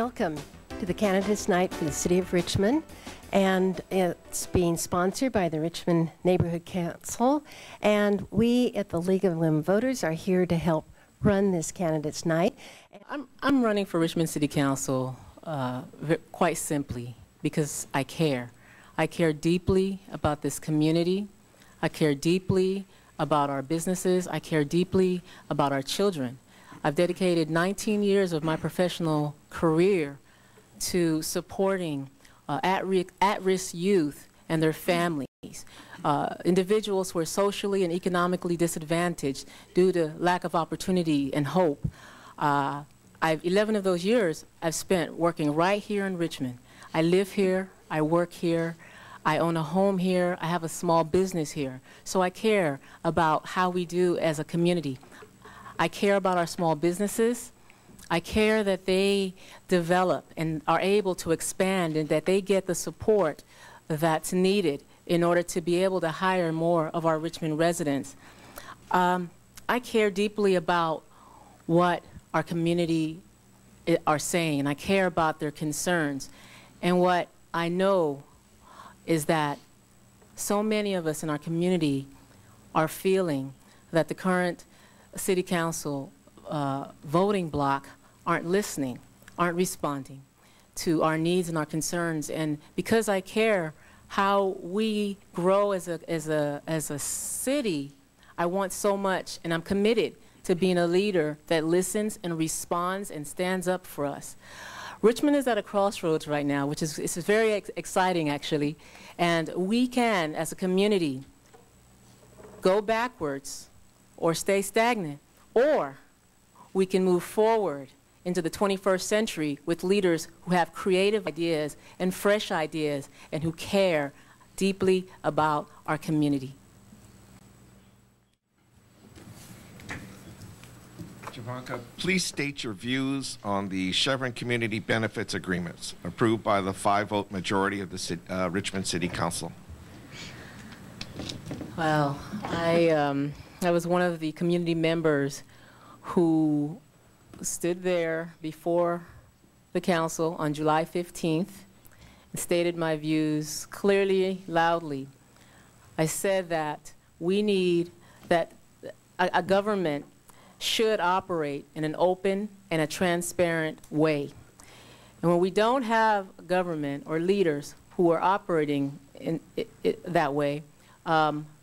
Welcome to the Candidates Night for the City of Richmond, and it's being sponsored by the Richmond Neighborhood Council, and we at the League of Women Voters are here to help run this Candidates Night. I'm running for Richmond City Council quite simply because I care. I care deeply about this community. I care deeply about our businesses. I care deeply about our children. I've dedicated 19 years of my professional career to supporting at-risk youth and their families, individuals who are socially and economically disadvantaged due to lack of opportunity and hope. 11 of those years I've spent working right here in Richmond. I live here, I work here, I own a home here, I have a small business here. So I care about how we do as a community. I care about our small businesses. I care that they develop and are able to expand and that they get the support that's needed in order to be able to hire more of our Richmond residents. I care deeply about what our community are saying, and I care about their concerns. And what I know is that so many of us in our community are feeling that the current City Council voting bloc aren't listening, aren't responding to our needs and our concerns. And because I care how we grow as a city, I want so much, and I'm committed to being a leader that listens and responds and stands up for us. Richmond is at a crossroads right now, which is very exciting, actually. And we can, as a community, go backwards or stay stagnant, or we can move forward into the 21st century with leaders who have creative ideas and fresh ideas and who care deeply about our community. Javanka, please state your views on the Chevron Community Benefits Agreements approved by the 5-vote majority of the Richmond City Council. Well, I was one of the community members who stood there before the council on July 15th and stated my views clearly, loudly. I said that we need, that a government should operate in an open and a transparent way. And when we don't have government or leaders who are operating in that way,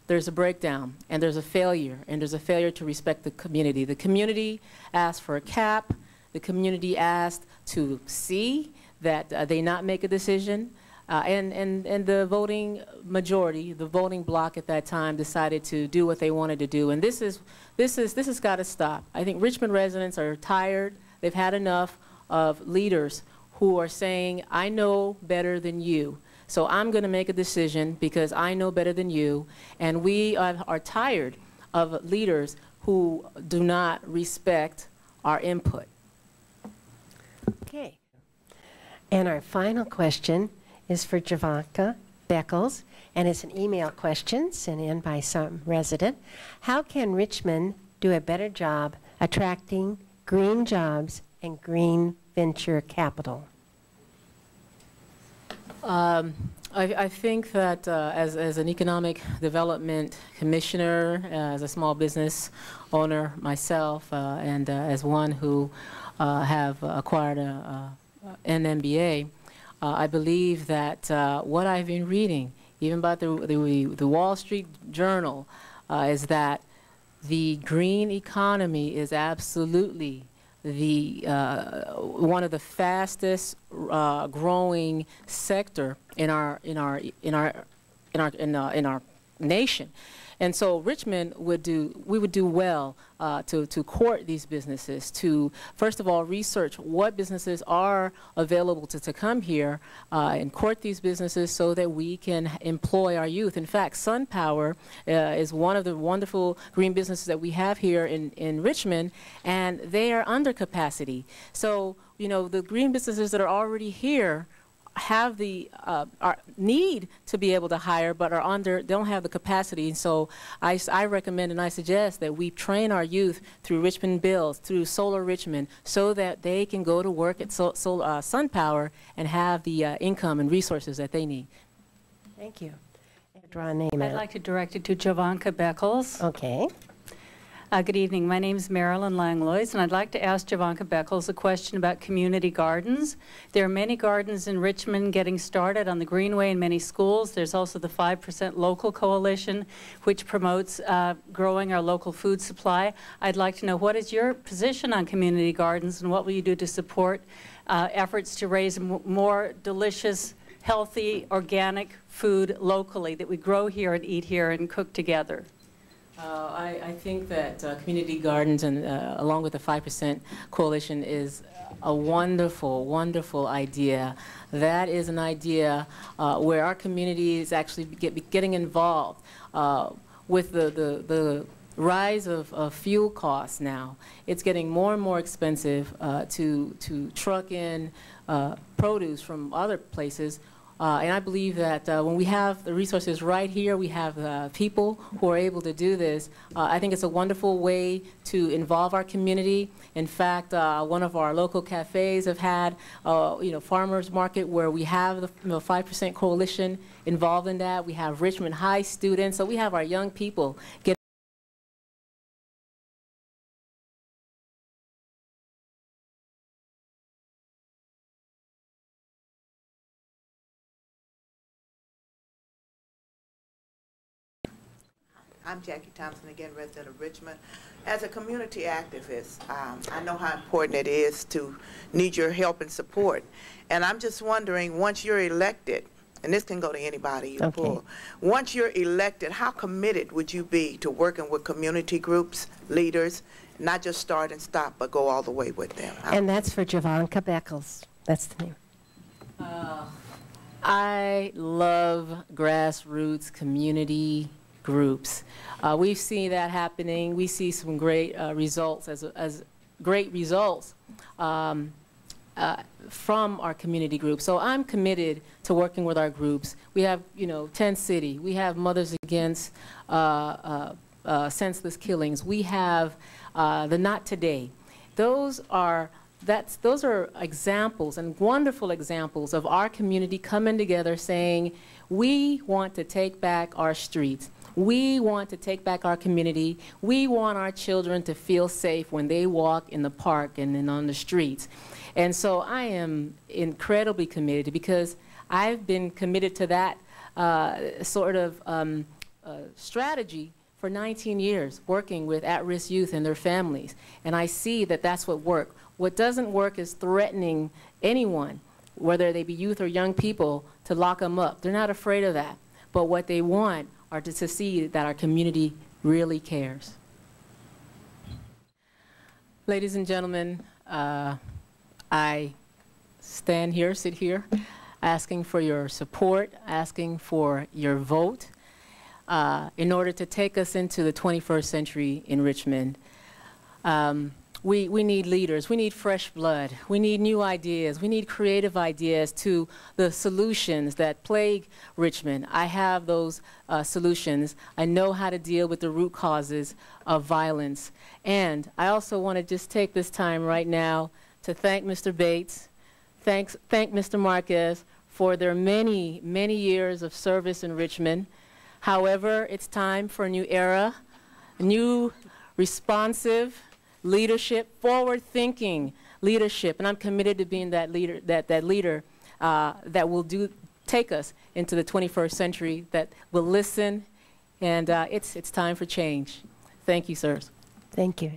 there's a breakdown, and there's a failure, and there's a failure to respect the community. The community asked for a cap. The community asked to see that they not make a decision. And the voting majority, the voting bloc at that time, decided to do what they wanted to do. And this has got to stop. I think Richmond residents are tired. They've had enough of leaders who are saying, I know better than you. So I'm going to make a decision because I know better than you. And we are tired of leaders who do not respect our input. Okay. And our final question is for Javanka Beckles, and it's an email question sent in by some resident. How can Richmond do a better job attracting green jobs and green venture capital? I think that as an economic development commissioner, as a small business owner myself, and as one who have acquired an MBA, I believe that what I've been reading, even about the Wall Street Journal, is that the green economy is absolutely the one of the fastest growing sector in our nation. And so Richmond would do well to court these businesses, to first of all research what businesses are available to come here and court these businesses so that we can employ our youth. In fact, SunPower is one of the wonderful green businesses that we have here in Richmond, and they are under capacity. So, you know, the green businesses that are already here have the need to be able to hire, but don't have the capacity. And so I recommend and I suggest that we train our youth through Richmond Builds, through Solar Richmond, so that they can go to work at SunPower and have the income and resources that they need. Thank you. Draw a name I'd out. like to direct it to Jovanka Beckles. Okay. Good evening. My name is Marilyn Langlois, and I'd like to ask Jovanka Beckles a question about community gardens. There are many gardens in Richmond getting started on the Greenway in many schools. There's also the 5% Local Coalition, which promotes growing our local food supply. I'd like to know, what is your position on community gardens, and what will you do to support efforts to raise more delicious, healthy, organic food locally that we grow here and eat here and cook together? I think that community gardens and along with the 5% Coalition is a wonderful, wonderful idea. That is an idea where our community is actually getting involved with the rise of fuel costs now. It's getting more and more expensive to truck in produce from other places. And I believe that when we have the resources right here, we have people who are able to do this. I think it's a wonderful way to involve our community. In fact, one of our local cafes have had, farmers market where we have the 5% Coalition involved in that. We have Richmond High students, so we have our young people get I'm Jackie Thompson, again, resident of Richmond. As a community activist, I know how important it is to need your help and support. And I'm just wondering, once you're elected, and this can go to anybody you pull, once you're elected, how committed would you be to working with community groups, leaders, not just start and stop, but go all the way with them? And that's for Jovanka Beckles. That's the name. I love grassroots community groups. We've seen that happening. We see some great results as great results from our community groups. So I'm committed to working with our groups. We have, 10 City. We have Mothers Against Senseless Killings. We have the Not Today. Those are examples and wonderful examples of our community coming together saying, we want to take back our streets. We want to take back our community. We want our children to feel safe when they walk in the park and on the streets. And so I am incredibly committed, because I've been committed to that strategy for 19 years, working with at-risk youth and their families. And I see that that's what works. What doesn't work is threatening anyone, whether they be youth or young people, to lock them up. They're not afraid of that. But what they want are to see that our community really cares. Ladies and gentlemen, I sit here, asking for your support, asking for your vote in order to take us into the 21st century in Richmond. We need leaders. We need fresh blood. We need new ideas. We need creative ideas to the solutions that plague Richmond. I have those solutions. I know how to deal with the root causes of violence. And I also want to just take this time right now to thank Mr. Bates, thank Mr. Marquez for their many, many years of service in Richmond. However, it's time for a new era, new responsive leadership, forward-thinking leadership, and I'm committed to being that leader, that will take us into the 21st century, that will listen, and it's time for change. Thank you, sirs. Thank you.